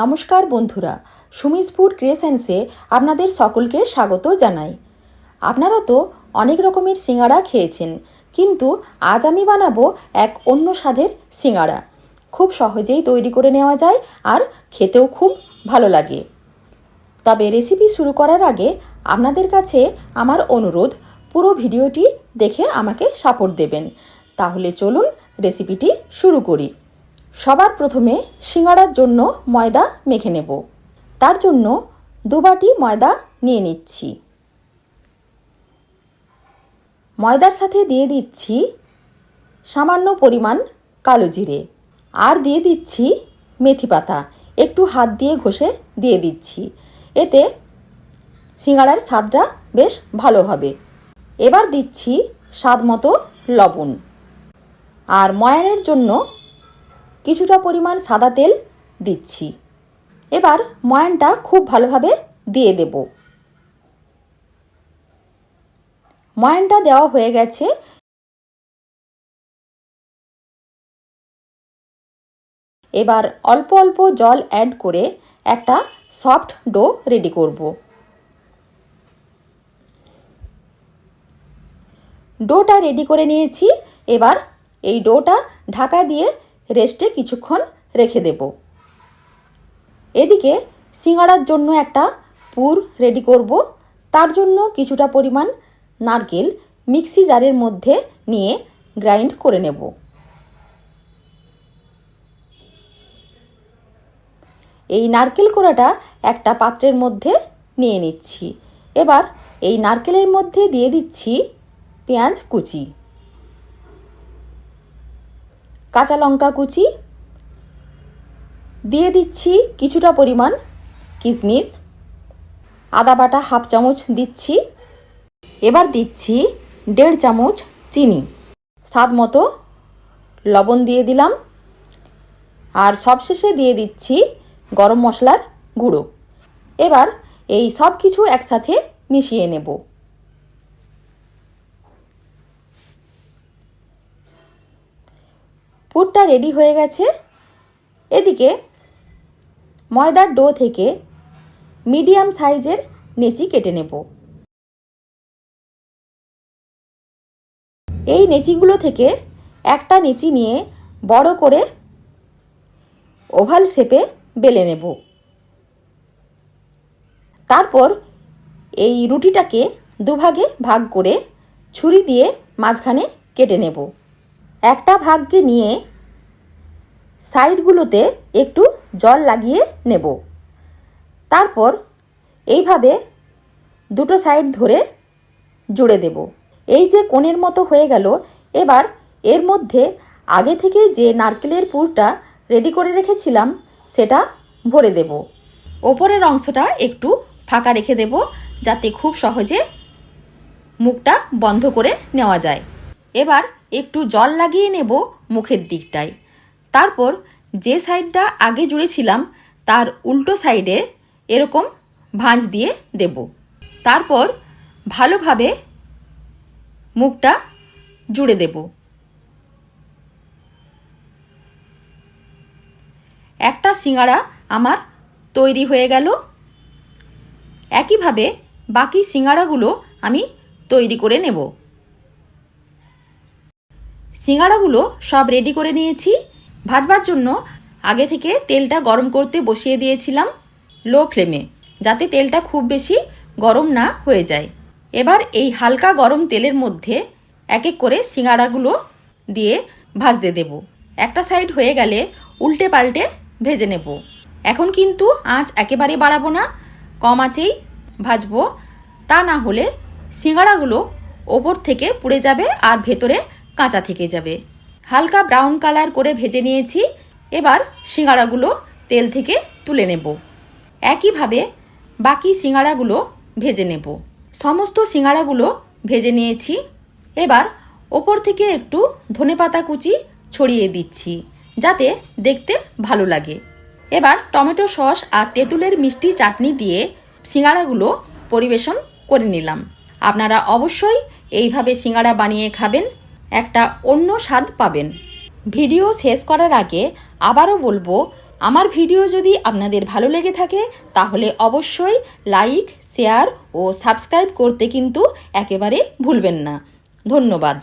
নমস্কার বন্ধুরা, সুমিস ফুড ক্রিয়েশনসে আপনাদের সকলকে স্বাগত জানাই। আপনারা তো অনেক রকমের সিঙ্গাড়া খেয়েছেন, কিন্তু আজ আমি বানাবো এক অন্য স্বাদের সিঙ্গাড়া। খুব সহজেই তৈরি করে নেওয়া যায় আর খেতেও খুব ভালো লাগে। তবে রেসিপি শুরু করার আগে আপনাদের কাছে আমার অনুরোধ, পুরো ভিডিওটি দেখে আমাকে সাপোর্ট দেবেন। তাহলে চলুন রেসিপিটি শুরু করি। সবার প্রথমে সিঙ্গাড়ার জন্য ময়দা মেখে নেব। তার জন্য 2 বাটি ময়দা নিয়ে নিচ্ছি। ময়দার সাথে দিয়ে দিচ্ছি সামান্য পরিমাণ কালো জিরে, আর দিয়ে দিচ্ছি মেথি পাতা। একটু হাত দিয়ে ঘষে দিয়ে দিচ্ছি, এতে সিঙ্গাড়ার স্বাদটা বেশ ভালো হবে। এবার দিচ্ছি স্বাদ মতো লবণ, আর ময়ানের জন্য কিছুটা পরিমাণ সাদা তেল দিচ্ছি। এবার ময়ানটা খুব ভালোভাবে দিয়ে দেব। ময়ানটা দেওয়া হয়ে গেছে। এবার অল্প অল্প জল অ্যাড করে একটা সফট ডো রেডি করব। ডোটা রেডি করে নিয়েছি। এবার এই ডোটা ঢাকা দিয়ে রেস্টে কিছুক্ষণ রেখে দেব। এদিকে সিঙ্গাড়ার জন্য একটা পুর রেডি করব। তার জন্য কিছুটা পরিমাণ নারকেল মিক্সি জারের মধ্যে নিয়ে গ্রাইন্ড করে নেব। এই নারকেল কোড়াটা একটা পাত্রের মধ্যে নিয়ে নিচ্ছি। এবার এই নারকেলের মধ্যে দিয়ে দিচ্ছি পেঁয়াজ কুচি, কাঁচা লঙ্কা কুচি, দিয়ে দিচ্ছি কিছুটা পরিমাণ কিশমিশ, আদা বাটা হাফ চামচ দিচ্ছি। এবার দিচ্ছি 1.5 চামচ চিনি, স্বাদ মতো লবণ দিয়ে দিলাম, আর সবশেষে দিয়ে দিচ্ছি গরম মশলার গুঁড়ো। এবার এই সব কিছু একসাথে মিশিয়ে নেব। পুরটা রেডি হয়ে গেছে। এদিকে ময়দার ডো থেকে মিডিয়াম সাইজের নেচি কেটে নেব। এই নেচিগুলো থেকে একটা নেচি নিয়ে বড় করে ওভাল শেপে বেলে নেব। তারপর এই রুটিটাকে দুভাগে ভাগ করে ছুরি দিয়ে মাঝখানে কেটে নেব। একটা ভাগকে নিয়ে সাইডগুলোতে একটু জল লাগিয়ে নেব। তারপর এইভাবে দুটো সাইড ধরে জুড়ে দেব। এই যে কোণের মতো হয়ে গেল, এবার এর মধ্যে আগে থেকে যে নারকেলের পুরটা রেডি করে রেখেছিলাম সেটা ভরে দেব। ওপরের অংশটা একটু ফাঁকা রেখে দেব, যাতে খুব সহজে মুখটা বন্ধ করে নেওয়া যায়। এবার একটু জল লাগিয়ে নেব মুখের দিকটায়। তারপর যে সাইডটা আগে জুড়েছিলাম তার উল্টো সাইডে এরকম ভাঁজ দিয়ে দেব। তারপর ভালোভাবে মুখটা জুড়ে দেব। একটা সিঙ্গাড়া আমার তৈরি হয়ে গেল। একইভাবে বাকি সিঙ্গাড়াগুলো আমি তৈরি করে নেব। সিঙ্গাড়াগুলো সব রেডি করে নিয়েছি। ভাজবার জন্য আগে থেকে তেলটা গরম করতে বসিয়ে দিয়েছিলাম লো ফ্লেমে, যাতে তেলটা খুব বেশি গরম না হয়ে যায়। এবার এই হালকা গরম তেলের মধ্যে এক এক করে সিঙ্গাড়াগুলো দিয়ে ভাজতে দেব। একটা সাইড হয়ে গেলে উল্টে পাল্টে ভেজে নেব। এখন কিন্তু আঁচ একেবারে বাড়াবো না, কম আঁচেই ভাজবো। তা না হলে সিঙ্গাড়াগুলো ওপর থেকে পুড়ে যাবে আর ভেতরে কাঁচা থেকে যাবে। হালকা ব্রাউন কালার করে ভেজে নিয়েছি। এবার সিঙ্গাড়াগুলো তেল থেকে তুলে নেব। একইভাবে বাকি সিঙ্গাড়াগুলো ভেজে নেব। সমস্ত সিঙ্গাড়াগুলো ভেজে নিয়েছি। এবার ওপর থেকে একটু ধনেপাতা কুচি ছড়িয়ে দিচ্ছি, যাতে দেখতে ভালো লাগে। এবার টমেটো সস আর তেঁতুলের মিষ্টি চাটনি দিয়ে সিঙ্গাড়াগুলো পরিবেশন করে নিলাম। আপনারা অবশ্যই এইভাবে সিঙ্গাড়া বানিয়ে খাবেন, একটা অন্য স্বাদ পাবেন। ভিডিও শেষ করার আগে আবারও বলবো, আমার ভিডিও যদি আপনাদের ভালো লেগে থাকে তাহলে অবশ্যই লাইক, শেয়ার ও সাবস্ক্রাইব করতে কিন্তু একেবারে ভুলবেন না। ধন্যবাদ।